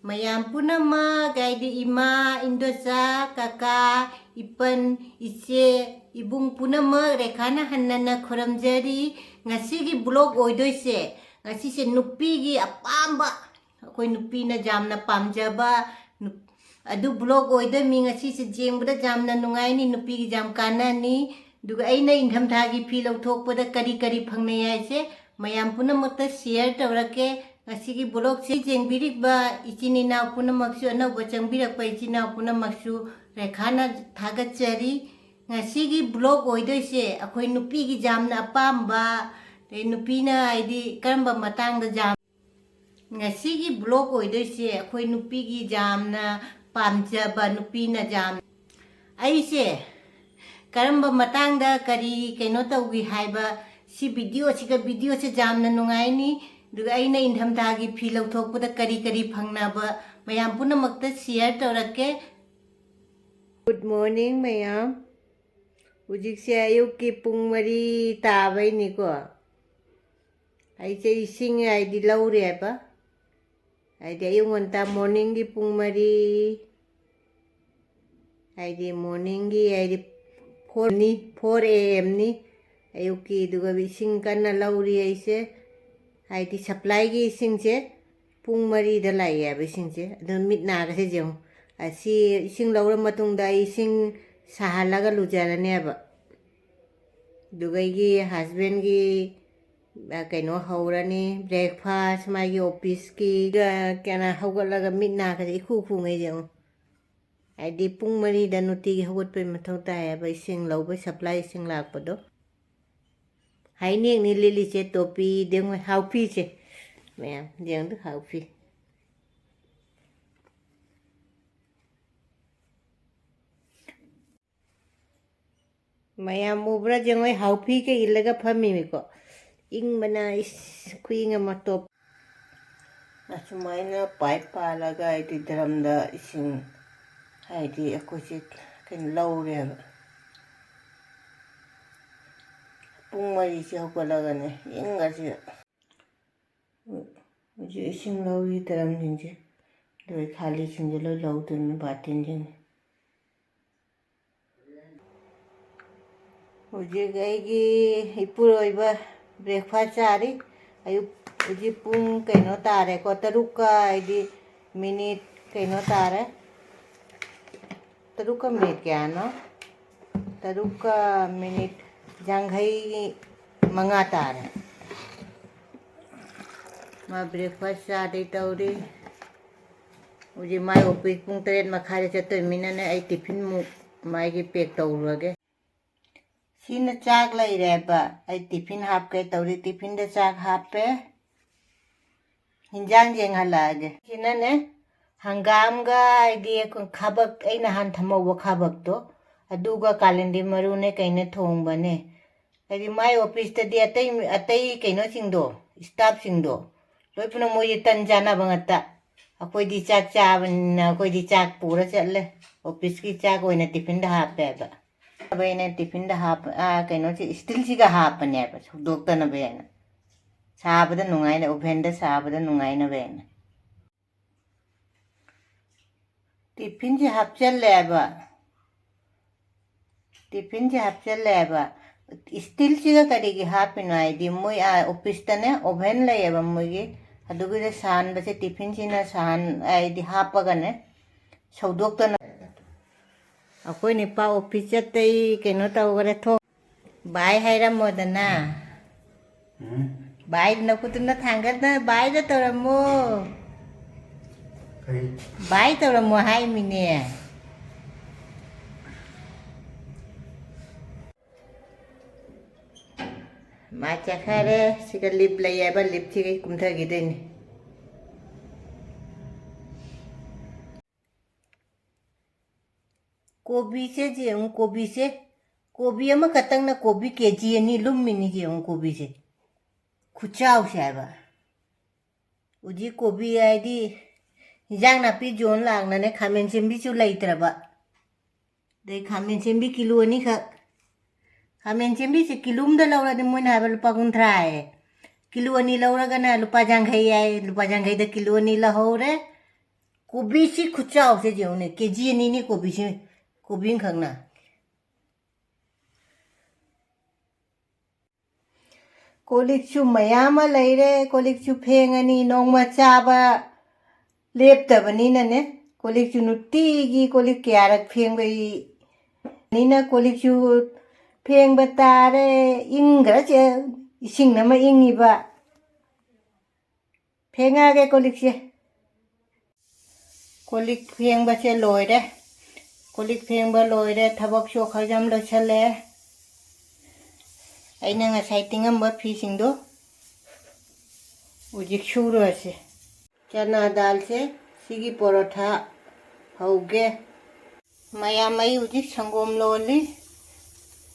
Mayam punama gaidi ima indosa kaka ipan ise ibung punama rekana hanana khoramjari ngasigi blog oidoise ngasise nupigi apamba akoi nupina jamna pamjaba adu blog oidami ngasise jengbuda jamna nungaini nupigi jam kanani duga aina indham thagi fi lauthokpada kari kari phangne yaise mayam punamakta share tawrake ngasigi blog se jengbirikba ichinina punamaksu anauba changbirakpa ichina punamaksu rekhana thagachari ngasigi blog oidoise akhoi nupigi jamna apamba nupina aidi karamba matangda jam ngasigi blog oidoise akhoi nupigi jamna pamjaba nupina jam aise karamba matangda kari kaino tawgi haiba si video se jamna nungaini duga aina indham thagi fi lauthokpada kari kari phangnaba mayam punamakta share tawrake. Good morning mayam. Hujikse ayukki pung 3 tabai ko. Aise ising aidi laure ba. Aidi ayung ngonta morning gi pung 3. Aidi morning gi aidi 4 am ni ayukki duga ising kanna lauri aise aidi supply gi ising se pung 3 da lai ya ising se adu mitna ga se jong asi ising laura matung da ising sahalaga lujarane ba duga gi husband gi kaino haurani breakfast mai office ki kana hawgalaga mitna ga ikhu khu ngai jong aidi pung 3 da nuti gi hawat pe mathau ta ya ba ising lauba supply ising lakpado hai niek ni lili che topi deng hau phi che mẹ deng du hau phi mayam ubra jeng hau phi ke ilaga phami mi ko ing bana is kuing ma top asumai pipe palaga iti dramda ising hai di akosit ken laure pung 3 si hawgalaga ne inga si मुझे इसिंग Lowry तरम जिंजे दो खाली सिंजे लो लाउ तुन बातिन जिन मुझे गएगी इपुर ओइबा breakfast चारी आयु मुझे पुंग कइनो तारे को तरुका आइदी मिनिट कइनो तारे तरुका मिनिट क्या ना तरुका मिनिट जंघई मंगा तारे मा ब्रेकफास्ट चादे तौरी मुझे माय ऑफिस पुंग 3 मखारे चतोय मिनने आई टिफिन मु माय की पैक तौरगे सिन चाक लई रेबा आई टिफिन हाफ के तौरी टिफिन दे चाक हाफ पे हिंजांग जेंग हलागे सिनने हंगाम गा आईदी खाबक आई नहान थमो खाबक तो अदुगा कालिंदी मरु ने कइने थोंग बने आई माय ऑफिस ते अतई अतई कइनो सिंगदो स्टाफ सिंगदो लोई पुना मोई तन जाना बंगता अकोई दी चाक चाबन कोई दी चाक पूरा चले ऑफिस की चाक ओइना टिफिन दा हाफ पेबा बइने टिफिन दा हाफ कइनो छि स्टील छि गा हाफ ने बा डॉक्टर न बेना साबदा नुंगाइना ओभेन दा साबदा नुंगाइना बेना टिफिन छि हाफ चले बा टिफिन छि हाफ चले बा स्टील छि गा कडी गी हाफ न आईदी मोई ऑफिस तने ओभेन लेबा मोई अदुगे सान बसे टिफिन सिना सान आईदी हापगने सौदोक्तन अकोई निपा ऑफिस चतई केनो तवगरे थो बाय हायरा मोदना बाय नकुतुना थांगत बाय द तोरमो बाय तोरमो हाय मिने माचा खारे सिका लिप लैयाबा लिप थि कुमथा गिदेन कोबी से जेउ कोबी अमा कतंग ना कोबी केजी अनि लुमिनी जेउ कोबी से खुचाउ साबा उजी कोबी आइदी हिजांग नापी जोन लागना ने खामेन सेंबी चु लैत्रबा दे खामेन सेंबी किलो अनि ख खामेन सेंबी से किलोम द लौरा दे मोन हाबा लुपा 30 किलो अनि लौरा गना लुपा जांघई आइ लुपा जांघई द किलो अनि लहौरे Kobi si kuchao se je une keji ni kobi si kobi khangna kolik chu mayama leire kolik chu phengani nongma chaba leptabani na ne kolik chu nuti gi kolik kyarak phengbai nina kolik chu phengba tare ingra che ising na ma ingi ba phenga ge kolik che kolik phengba che loire kolik phengba loire thabak cho khajam lo chale aina ngasai tingamba phi singdo ujik shuru ase chana dal se sigi porotha hauge maya mai ujik sangom loli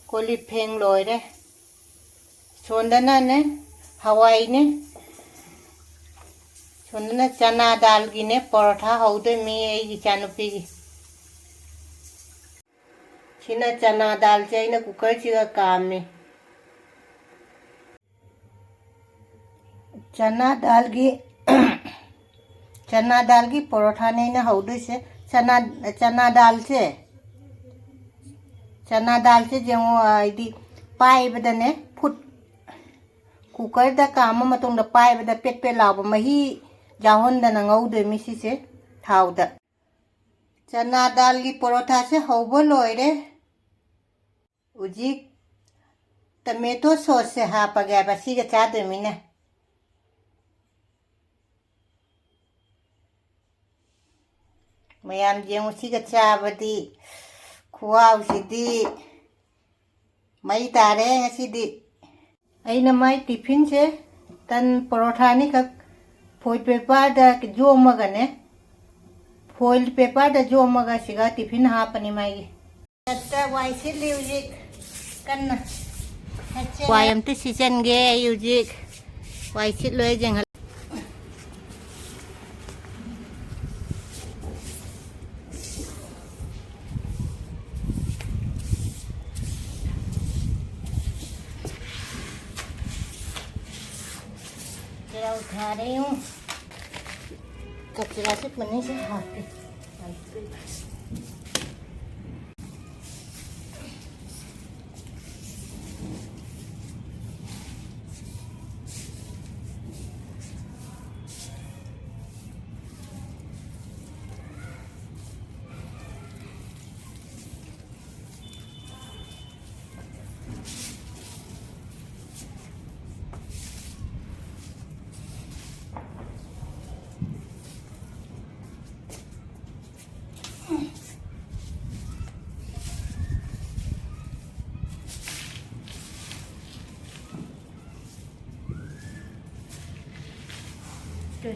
kolik pheng loire sondana ne hawai ne sondana chana dal gi ne porotha haude me ei chanupi gi china chana dal se ina cooker chiga kame chana dal gi porotha ne na haude se chana dal se jemo idi pai bada ne phut cooker da kama matung da pai bada pet pet law mahi jahon da na ngau de mi si se thau da chana dal gi porotha se haubo loire uji tomato sauce se ha pa ga ba si ga cha de mi na mayam jemu si ga cha ba di khuaw si di mai tare ngasi di aina mai tiffin se tan porotha ni ka foil paper da jomaga ne foil paper da jomaga siga tiffin ha pani mai ta wai sit liujik kan wai am ti season ge yujik wai sit loi jeng उठा रही हूँ कचरा से पन्नी से हाथ पे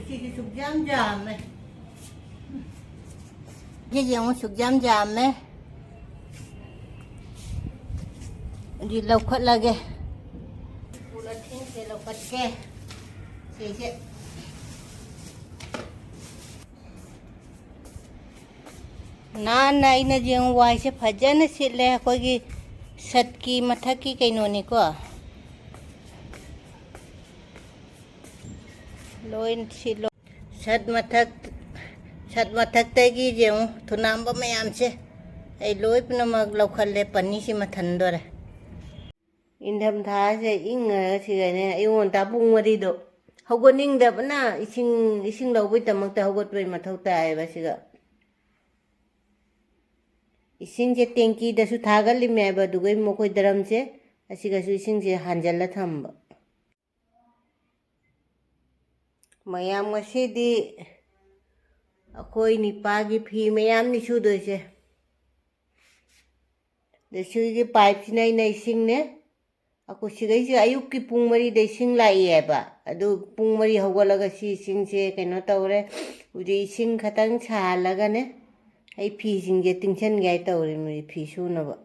Chị sụp giam giảm này cái gì cũng sụp giam giảm này đi lâu khất là ghê phụ là thiên sẽ lâu khất ghê chị na này na riêng hoài sẽ phải chân nó xịt lẹ coi cái sật kỳ mà thắc kỳ cái nồi này cơ lôi xịt lôi sật mathak tay gi jemu thunam ba mayam se ai loi pna mag lau khalle pani si mathan do ra indham tha se inga si ga ne ai won ta bung mari do hogoning da bana ising lau bai tamak ta hogot bai mathau ta ai ba si ga ising je tenki da su thagal li me ba du gai mo koi daram se asiga su ising je hanjalla thamba mayam ngasi di akoi ni pagi phi mayam ni su doi se de su gi pipe sinai nei sing ne ako sigai se ayuk ki pung mari de sing lai e ba adu pung mari hogalaga si sing se kaino tawre uri sing khatang cha laga ne ai phi sing je tingchen gai tawre mi phi su na ba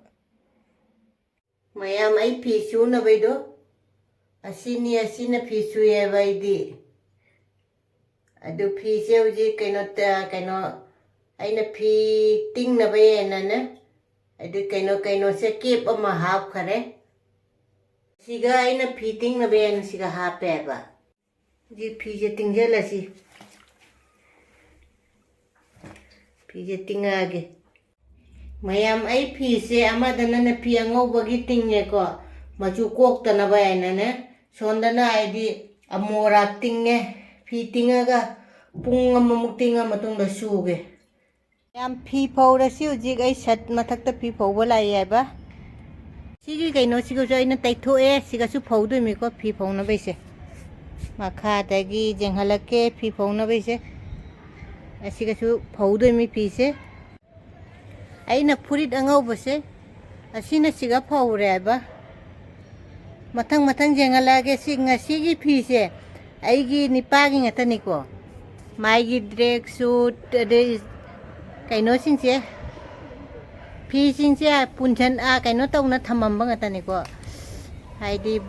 mayam ai phi su na bai do asina phi su e bai di adu phi se uji kaino aina phi ting na bai na ne adu kaino se kep ama half khare siga aina phi ting na bai na siga half pe ba ji phi je ting je la si ꯐꯤꯁꯦ ꯇꯤꯡꯉꯛꯑꯒꯦ ꯃꯌꯥꯝ ꯑꯩ ꯐꯤꯁꯦ ꯑꯃꯗꯅ ꯐꯤ ꯑꯉꯧꯕꯒꯤ ꯇꯤꯡꯉꯦꯀꯣ ꯃꯆꯨ ꯀꯣꯛꯇꯅꯕ ꯍꯥꯏꯅꯅꯦ ꯁꯣꯟꯗꯅ ꯍꯥꯏꯗꯤ ꯑꯃꯣꯔꯥꯛ ꯇꯤꯡꯉꯦ ꯐꯤ ꯇꯤꯡꯉꯒ ꯄꯨꯡ ꯑꯃꯃꯨꯛ ꯇꯤꯡꯉ ꯃꯇꯨꯡꯗ ꯁꯨꯒꯦ ꯌꯥꯝ ꯐꯤ ꯐꯧꯔꯁꯤ ꯍꯧꯖꯤꯛ ꯑꯩ ꯁꯠ ꯃꯊꯛꯇ ꯐꯤ ꯐꯧꯕ ꯂꯥꯛꯏ ꯍꯥꯏꯕ ꯁꯤꯒꯤ ꯀꯩꯅꯣꯁꯤꯒꯁꯨ ꯑꯩꯅ ꯇꯩꯊꯣꯛꯑꯦ ꯁꯤꯒꯁꯨ ꯐꯧꯗꯣꯏꯃꯤꯀꯣ ꯐꯤ ꯐꯧꯅꯕꯩꯁꯦ ꯃꯈꯥꯗꯒꯤ ꯌꯦꯡꯍꯜꯂꯛꯀꯦ ꯐꯤ ꯐꯧꯅꯕꯩꯁꯦ ꯑꯁꯤꯒꯁꯨ ꯐꯧꯗꯣꯏꯃꯤ ꯐꯤꯁꯦ ꯑꯩꯅ ꯐꯨꯔꯤꯠ ꯑꯉꯧꯕꯁꯦ ꯑꯁꯤꯅ ꯁꯤꯒ ꯐꯧꯔꯦ ꯍꯥꯏꯕ ꯃꯊꯪ ꯃꯊꯪ ꯌꯦꯡꯍꯜꯂꯛꯑꯒꯦ ꯁꯤ ꯉꯁꯤꯒꯤ ꯐꯤꯁꯦ ꯑꯩꯒꯤ ꯅꯤꯄꯥꯒꯤ ꯉꯥꯛꯇꯅꯤꯀꯣ ꯃꯥꯏꯒꯤ ꯗ꯭ꯔꯦꯛ ꯁꯨꯠ ꯑꯗꯩ ꯀꯩꯅꯣꯁꯤꯡꯁꯦ ꯐꯤꯁꯤꯡꯁꯦ ꯄꯨꯟꯁꯟ ꯀꯩꯅꯣ ꯇꯧꯅ ꯊꯝꯃꯝꯕ ꯉꯥꯛꯇꯅꯤꯀꯣ ꯍꯥꯏꯗꯤ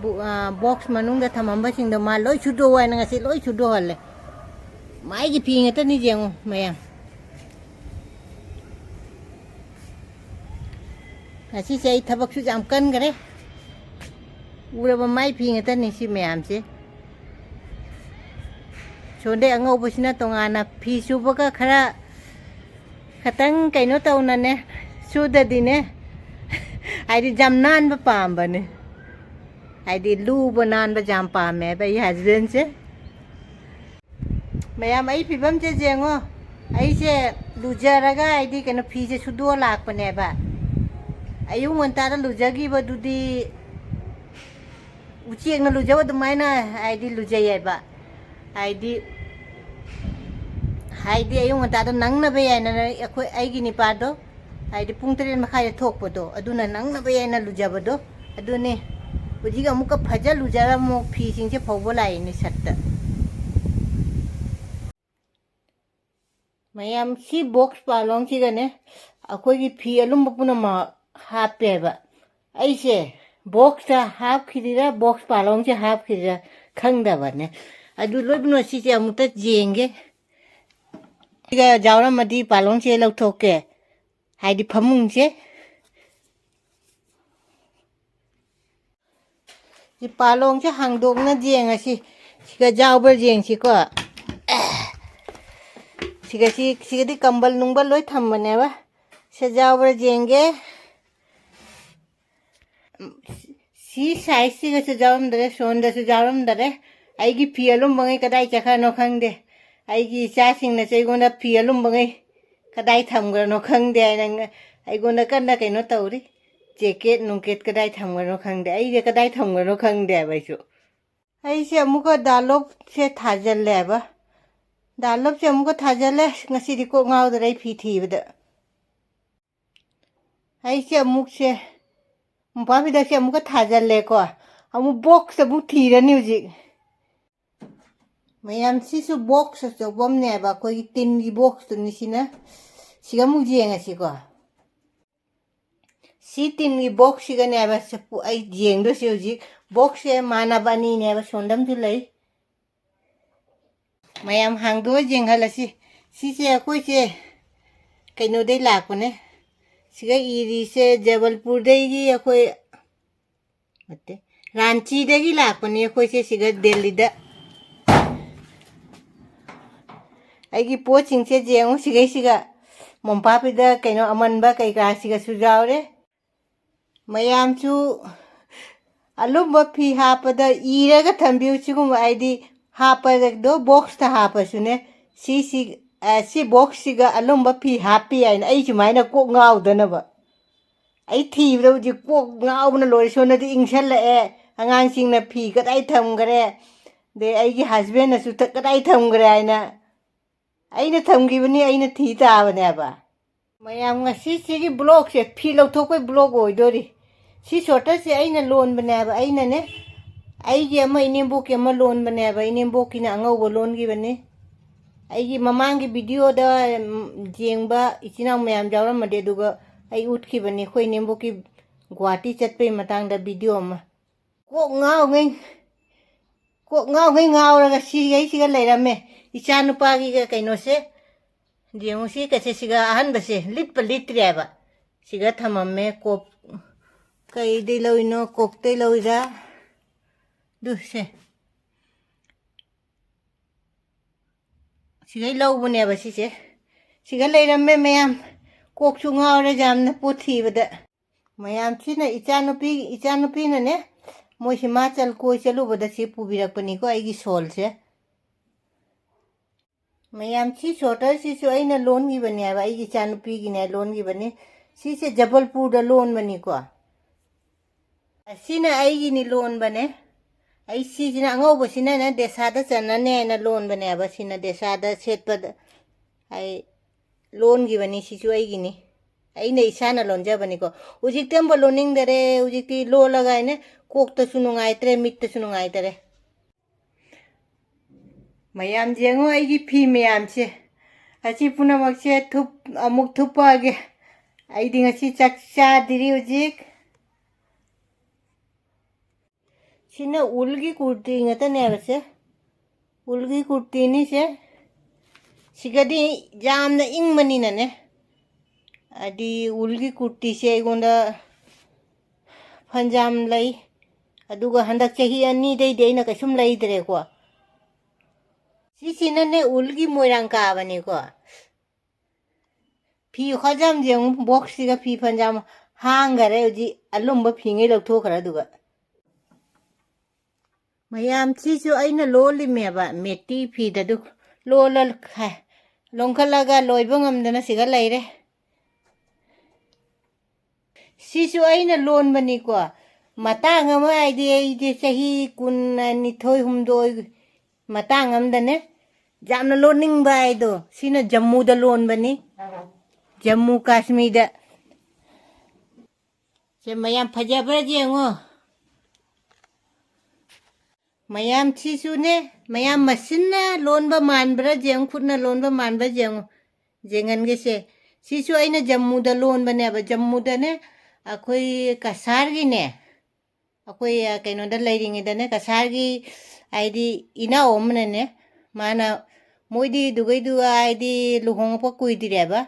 ꯕꯣꯛꯁ ꯃꯅꯨꯡꯗ ꯊꯝꯃꯝꯕꯁꯤꯡꯗꯣ ꯃꯥ ꯂꯣꯏ ꯁꯨꯗꯣꯛꯑꯣ ꯍꯥꯏꯅ ꯉꯁꯤ ꯂꯣꯏ ꯁꯨꯗꯣꯛꯍꯜꯂꯦ ꯃꯥꯏꯒꯤ ꯐꯤ ꯉꯥꯛꯇꯅꯤ ꯌꯦꯡꯉꯣ ꯃꯌꯥꯝ ꯉꯁꯤꯁꯦ ꯑꯩ ꯊꯕꯛꯁꯨ ꯌꯥꯝ ꯀꯟꯈꯔꯦ ꯎꯔꯕ ꯃꯥꯏ ꯐꯤ ꯉꯥꯛꯇꯅꯤ ꯁꯤ ꯃꯌꯥꯝꯁꯦ ꯁꯣꯟꯗꯩ ꯑꯉꯧꯕꯁꯤꯅ ꯇꯣꯉꯥꯟꯅ ꯐꯤ ꯁꯨꯕꯒ ꯈꯇꯪ ꯀꯩꯅꯣ ꯇꯧꯅꯅꯦ ꯁꯨꯗꯗꯤꯅꯦ ꯍꯥꯏꯗꯤ ꯌꯥꯝ ꯅꯥꯟꯕ ꯄꯥꯝꯕꯅꯦ ꯍꯥꯏꯗꯤ ꯂꯨꯕ ꯅꯥꯟꯕ ꯌꯥꯝ ꯄꯥꯝꯃꯦꯕ ꯑꯩ ꯍꯁꯕꯦꯟꯁꯦ ꯃꯌꯥꯝ ꯑꯩ ꯐꯤꯕꯝꯁꯦ ꯌꯦꯡꯉꯣ ꯑꯩꯁꯦ ꯂꯨꯖꯔꯒ ꯍꯥꯏꯗꯤ ꯀꯩꯅꯣ ꯐꯤꯁꯦ ꯁꯨꯗꯣꯛꯑ ꯂꯥꯛꯄꯅꯦꯕ ꯑꯌꯨꯛ ꯉꯟꯇꯥꯗ ꯂꯨꯖꯈꯤꯕꯗꯨꯗꯤ ꯎꯆꯦꯛꯅ ꯂꯨꯖꯕ ꯑꯗꯨꯃꯥꯏꯅ ꯍꯥꯏꯗꯤ ꯂꯨꯖꯩꯌꯦꯕ ꯍꯥꯏꯗꯤ ꯑꯌꯨꯛ ꯉꯟꯇꯥꯗꯣ ꯅꯪꯅꯕ ꯌꯥꯏꯅ ꯑꯩꯒꯤ ꯅꯤꯄꯥꯗꯣ ꯍꯥꯏꯗꯤ ꯄꯨꯡ 7:30 ꯊꯣꯛꯄꯗꯣ ꯑꯗꯨꯅ ꯅꯪꯅꯕ ꯌꯥꯏꯅ ꯂꯨꯖꯕꯗꯣ ꯑꯗꯨꯅꯦ ꯍꯧꯖꯤꯛ ꯑꯃꯨꯛꯀ ꯐꯖ ꯂꯨꯖꯔ ꯑꯃꯨꯛ ꯐꯤꯁꯤꯡꯁꯦ ꯐꯧꯕ ꯂꯥꯛꯏꯅꯤ ꯁꯠꯇ ꯃꯌꯥꯝ ꯁꯤ ꯕꯣꯛꯁ ꯄꯥꯂꯣꯡꯁꯤꯒꯅꯦ ꯑꯩꯈꯣꯏꯒꯤ ꯐꯤ ꯑꯂꯨꯝꯕ ꯄꯨꯝꯅꯃꯛ ꯍꯥꯞꯄꯦꯕ ꯑꯩꯁꯦ ꯕꯣꯛꯁꯇ ꯍꯥꯞꯈꯤꯔꯤꯔꯥ ꯕꯣꯛꯁ ꯄꯥꯂꯣꯡꯁꯦ ꯍꯥꯞꯈꯤꯔꯤꯔꯥ ꯈꯪꯗꯕꯅꯦ ꯑꯗꯨ ꯂꯣꯏꯅꯃꯛ ꯁꯤꯁꯦ ꯑꯃꯨꯛꯇ ꯌꯦꯡꯒꯦ ꯁꯤꯒ ꯌꯥꯎꯔꯝꯃꯗꯤ ꯄꯥꯂꯣꯡꯁꯦ ꯂꯧꯊꯣꯛꯀꯦ ꯍꯥꯏꯗꯤ ꯐꯃꯨꯡꯁꯦ ꯁꯤ ꯄꯥꯂꯣꯡꯁꯦ ꯍꯥꯡꯗꯣꯛꯅ ꯌꯦꯡꯉꯁꯤ ꯁꯤꯒ ꯌꯥꯎꯕ꯭ꯔꯥ ꯌꯦꯡꯁꯤꯀꯣ ꯁꯤꯒꯗꯤ ꯀꯝꯕꯜ ꯅꯨꯡꯕꯜ ꯂꯣꯏ ꯊꯝꯕꯅꯦꯕ ꯁꯤꯗ ꯌꯥꯎꯕ꯭ꯔꯥ ꯌꯦꯡꯒꯦ ꯁꯤ ꯁꯥꯏꯖꯁꯤꯒꯁꯨ ꯌꯥꯎꯔꯝꯗꯔꯦ ꯁꯣꯟꯗꯁꯨ ꯌꯥꯎꯔꯝꯗꯔꯦ ꯑꯩꯒꯤ ꯐꯤ ꯑꯂꯨꯝꯕꯉꯩ ꯀꯗꯥꯏ ꯆꯠꯈ꯭ꯔꯅꯣ ꯈꯪꯗꯦ ꯑꯩꯒꯤ ꯏꯆꯥꯁꯤꯡꯅꯁꯨ ꯑꯩꯉꯣꯟꯗ ꯐꯤ ꯑꯂꯨꯝꯕꯉꯩ ꯀꯗꯥꯏ ꯊꯝꯈ꯭ꯔꯅꯣ ꯈꯪꯗꯦ ꯍꯥꯏꯅ ꯑꯩꯉꯣꯟꯗ ꯀꯟꯅ ꯀꯩꯅꯣ ꯇꯧꯔꯤ ꯖꯦꯀꯦꯠ ꯅꯨꯡꯀꯦꯠ ꯀꯗꯥꯏ ꯊꯝꯈ꯭ꯔꯅꯣ ꯈꯪꯗꯦ ꯑꯩꯁꯦ ꯀꯗꯥꯏ ꯊꯝꯈ꯭ꯔꯅꯣ ꯈꯪꯗꯦꯕ ꯑꯩꯁꯦ ꯑꯃꯨꯛꯀ ꯗꯥꯂꯣꯞꯁꯦ ꯊꯥꯖꯤꯜꯂꯦꯕ ꯗꯥꯂꯣꯞꯁꯦ ꯑꯃꯨꯛꯀ ꯊꯥꯖꯤꯜꯂꯦ ꯉꯁꯤꯗꯤ ꯀꯣꯛ ꯉꯥꯎꯗꯔꯦ ꯑꯩ ꯐꯤ ꯊꯤꯕꯗ ꯑꯩꯁꯦ ꯑꯃꯨꯛꯁꯦ ꯃꯣꯝꯄꯥꯛꯐꯤꯗꯛꯁꯦ ꯑꯃꯨꯛꯀ ꯊꯥꯖꯤꯜꯂꯦꯀꯣ ꯑꯃꯨꯛ ꯕꯣꯛꯁ ꯑꯃꯨꯛ ꯊꯤꯔꯅꯤ ꯍꯧꯖꯤꯛ ꯃꯌꯥꯝ ꯁꯤꯁꯨ ꯕꯣꯛꯁ ꯑꯆꯧꯕ ꯑꯃꯅꯦꯕ ꯑꯩꯈꯣꯏꯒꯤ ꯇꯤꯟꯒꯤ ꯕꯣꯛꯁꯇꯨꯅꯤ ꯁꯤꯒ ꯑꯃꯨꯛ ꯌꯦꯡꯉꯁꯤꯀꯣ ꯁꯤ ꯇꯤꯟꯒꯤ ꯕꯣꯛꯁꯁꯤꯒꯅꯦꯕ ꯑꯩ ꯌꯦꯡꯗꯣꯏꯁꯤ ꯍꯧꯖꯤक ꯕꯣꯛꯁꯁꯦ ꯃꯥꯟꯅꯕ ꯑꯅꯤꯅꯦꯕ ꯁꯣꯟꯗꯝꯁꯨ ꯂꯩ ꯃꯌꯥꯝ ꯍꯥꯡꯗꯣꯛꯑ ꯌꯦꯡꯍꯜꯂꯁꯤ ꯁꯤꯁꯦ ꯑꯩꯈꯣꯏꯁꯦ ꯀꯩꯅꯣꯗꯩ ꯂꯥꯛꯄꯅꯦ सिगा इरीसे जबलपुरदगी अखोई मते रांचीदगी लाकपने अखोइसे सिगा दिल्लीदा आइगी पोचिंगसे जेंगो सिगा मोंपापिदा कइनो अमनबा कइका सिगा सुजावरे मयामचु अलुम्बा फी हापदा इरगा थंबिउ सिगुम आइदी हापदो बॉक्स ता हापसुने सी बॉक्स सिगा अलुम्बा फी हापी आइन आई सुमाइना कोक गाउदनबा आई थीबदा उजि कोक गाउबना लोरे सोनदि इंगसलए अगांसिंगना फी कदाई थमगरे दे आइगी हस्बैंड नसु कदाई थमगरे आइना आइना थमगिबनी आइना थी ताबनेबा मयाम ngasi sigi blog se फी लौथोकoi blog ओइदोरी सी सोटर से आइना लोन बनेबा आइना ने आइगी अमा इनेम्बोकी अमा लोन बनेबा इनेम्बोकी ना अंगौबो लोन गिबने आइगी ममांगी वीडियो दा जेंगबा इचिना मयाम जावरमदे दुगा आई उठखिबने खोइ इनेम्बोकी गुवाहाटी चटपे मतांगदा वीडियो अमा को ngau ngauraga siga leirame icha nupagi ga kainose जेमुसी कसे सिगा अहन बसे लिटप लिट्रेबा सिगा थममे कोप कई दे लइनो कोकते लइरा दुसे सिगा लौबनेबा सिसे Siga leirame mayam kok chu ngaure jamna pothi bada mayam china ichanupi na ne moi Himachal koi chalu bada si pubirakpani ko aigi sol se mayam chi sorter si so aina loan gi bani aba aigi ichanupi gi ne loan gi bani si se Jabalpur da loan bani ko asina aigi ni loan bane ai si jina ngau sina na desada chana ne na loan bane aba sina desada setpada ai loan gi bani si chu aigi ni ai nei sana loan ja bani ko ujik temba loaning dare ujik ti lo lagai ne kok ta sunungai tre mit ta sunungai tare mayam jengo aigi phi mayam che achi punamak che thup amuk thupa ge ai dinga si chakcha diri ujik sina ulgi kurti ngata ne base ulgi kurti ni se sigadi jamna ingmani na ne adi ulgi kurti se gonda panjam lai aduga handak chahi ani dei dei na kasum lai dre ko si sina ne ulgi moirang ka bani ko phi khajam jeng box siga phi panjam hangare uji alumba phinge lok thokara duga mayam chi chu aina loli meba meti phi da du lolal kha longkhalaga loiba ngamdana siga laire si chu aina lon bani ko matang ama ai chahi kun ni thoi humdoi matang amdane jamna loning bai do sina Jammu da lon bani Jammu Kashmir da se mayam phajabra jengo mayam chi chu ne mayam masinna lonba manbra jeng khutna lonba manba jeng jengan ge se si chu aina Jammu da lon bane ba Jammu da ne akhoi kasar gi ne akhoi kaino da leiring da ne kasar gi aidi ina omne ne mana moidi dugai du aidi luhong pa kui direba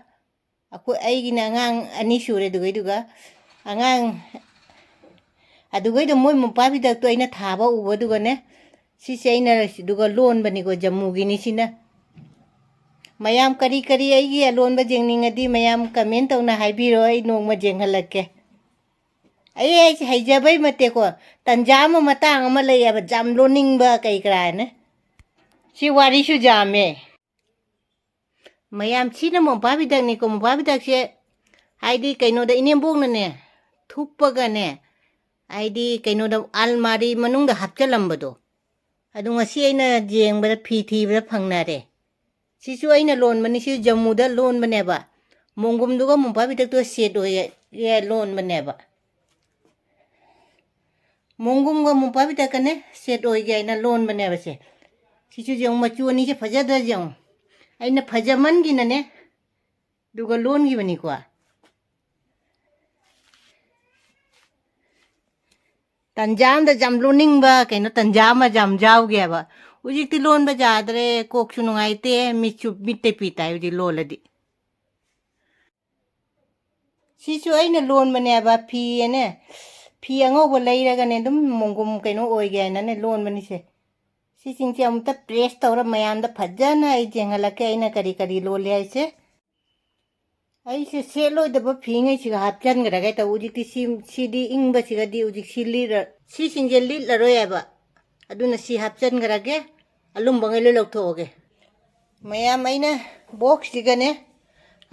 akhoi aigi na ngang ani sure dugai duga angang adugai do moi mpa bi dak to aina thaba uba duga ne si se aina duga lon bani ko Jammu gi ni sina mayam kari aigi lon ba jengning adi mayam comment tawna haibiro ai nongma jenghalakke ai haijabai mate ko tanjama matang ama lei aba jam loning ba kai kra ne si wari su jame mayam china mo pa bi dak ni ko mo pa bi dak se haidi kaino da inembong na ne thuppaga ne haidi kaino da almari manung da hapchalambado adu ngasi aina jengbara phi thibra phangnare si chu aina loan mani si Jammu da loan bane ba mongum duga mo pa bi dak to set o ye loan bane ba mongum ga mo pa bi dak ne set o ye na loan bane ba se si chu jeng machu ani se phajada jeng aina phajaman gi na ne duga loan gi bani ko tanjam da jam loaning ba kaino tanjam ma jam jaw ge ba ujik ti loan ba jadre kok sunungai te michu mitte pitai uji loladi si chu aina loan bane ba phi ne phi ango ba leiraga ne dum mongum kaino oi ge na ne loan bani se si singche amta press tawra mayam da phajana ai jengala ke aina kari lole ai se ai se selo da ba phi ngai siga hapchan ga ga ta uji ti si di ing ba siga di uji sili ra si singje lit la roya ba aduna si hapchan ga ge alum bangai lo lok thoge mayam aina box siga ne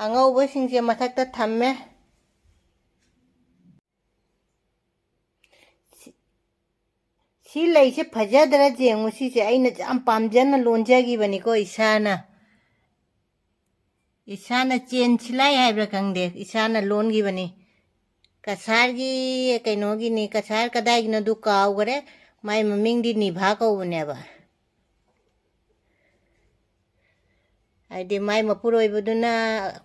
angau ba singje mathak ta thamme si lai se phajadra jengu si se aina jam pamjana lonja gi bani ko isana chen chilai haibra kangde isana loan gi bani kasar gi kaino gi ni kasar kadai gi na du kaw gare mai maming di ni bha ko bane ba ai de mai mapuroi buduna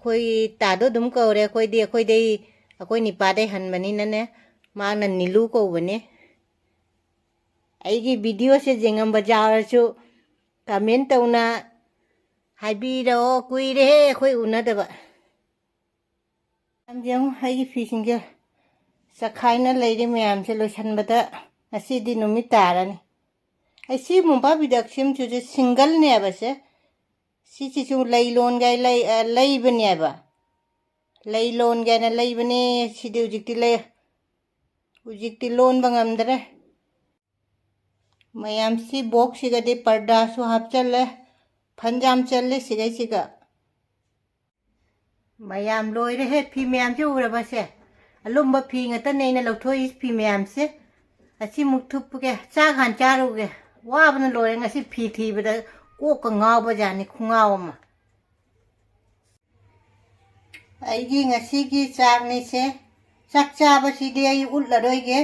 khoi ta do dum ko re khoi dei akoi ni pa dai han bani na ne ma na nilu ko bane aigi video se jengam bajar chu comment tawna haibiro kuire khoi una da ba am jeng aigi fishing ge sakhaina leiri mayam se losan bada asi di numit tarani ai si mumba bidak sim chu single ne ba se Sisu lay loan guy lay banyaba. Lay loan guy na lay bane, Sidi ujikti lay. Ujikti loan bangamdre. Mayam si box siga de parda su hap challe. Panjam challe siga siga. Mayam loy re he pi mayam chu ura base. Alumba pi ngata neina lauthoi is pi mayam se. Asi muktup ke cha khan charu ke. Wa bana loy ngasi pi thi bada ko ka ngaw ba jani khungaw ma. Aigi ngasi gi chak ni se. Chak cha ba si de ai ul la roi ge.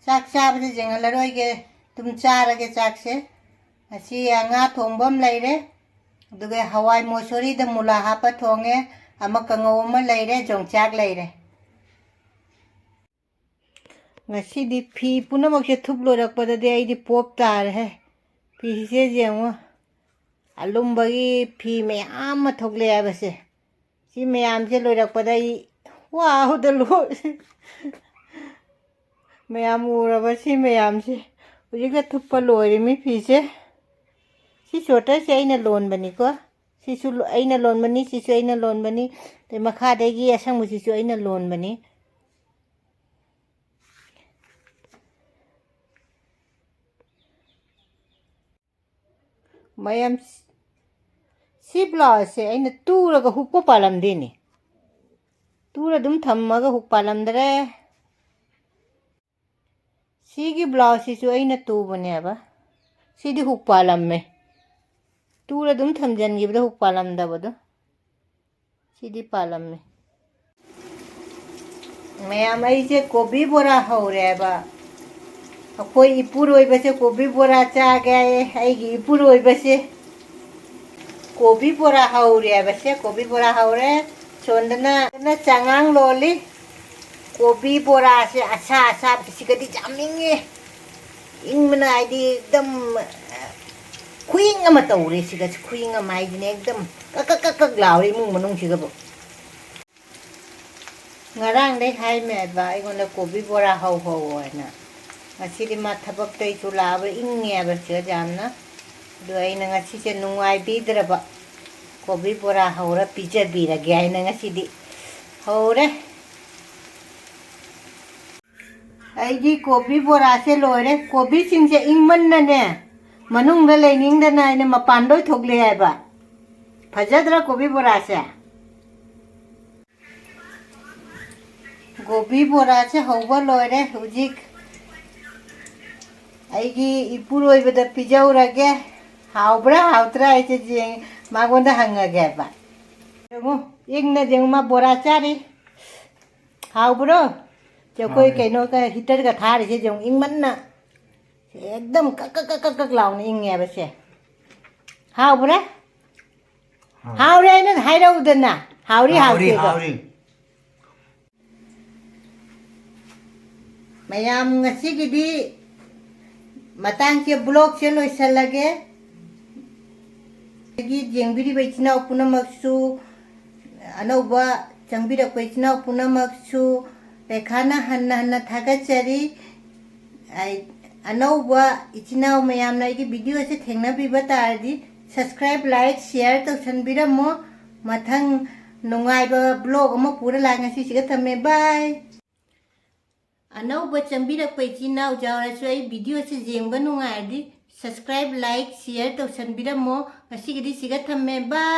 Chak cha ba jeng la roi ge. Tum cha ra ge chak se. Asi nga thongbam lai re. Duge hawai mosori da mula hapa thonge. Ama kangaw ma lai re jong chak lai re. Ngasi di pi puna mak se thup lo rak pada de ai di pop tar hai. Pi se jeng alum bagi pi me am thok le ba se. Si me am se lo rak pada ai wow da lo. Me am ura ba si me am se. Uji ka thup pa lo ri mi pi se. Si chota se ai na loan bani ko. Si su ai na loan bani si su ai na loan bani. Te makha de gi asang mu si su ai na loan bani. Mayam si blouse se aina tura ga hukpa palam dini. Tura dum thamma ga huk palam dare. Si gi blouse si su aina tu bane ba. Si di huk palam me. Tura dum thamjan gi bada huk palam da bada. Si di palam me. Mayam ai se gobi bora ho re ba. Akoi ipur oi ba se gobi bora cha ga ai gi ipur oi ba se. Kobi bora haure base kobi bora haure sondana na changang loli kobi bora se asa asa sikadi jaminge ingmana aidi ekdam queen ama tawre siga queen ama aidi ne ekdam kak lauri mung manung siga bo ngarang dei hai me ba igona kobi bora hau hau na asidi ma thabak tai chula ba inge ba se jamna do ai na ngasi se nungai bidra ba kobi bora haura pija bira ge ai na ngasi di haure ai gi kobi bora se loire kobi sing se ingman na ne manung da lening da na ne mapan doi thogle ai ba phajadra kobi bora se gobi bora se hauba loire hujik ai gi ipuroi bada pijaura ge haubra hautra ai se jeng magonda hanga ge ba ngo ingna jeng ma bora chari haubro jo koi kaino ka hitar ga thar se jeng ingman na ekdam kak law ni inge ba se haubra haure na hairau dana hauri hauri mayam ngasi gi di matang ke blog se loi salage gi jengbiri baichina upuna maksu anauba changbira baichina upuna maksu rekhana hanna thagachari ai anauba ichina mayam na gi video se thengna biba tardi subscribe like share to sanbira mo mathang nungai ba blog ama pura la ngasi siga thame bye anauba changbira baichina ujawra sai video se jengba nungai di subscribe like share to sanbira mo ngasi gi siga thame bye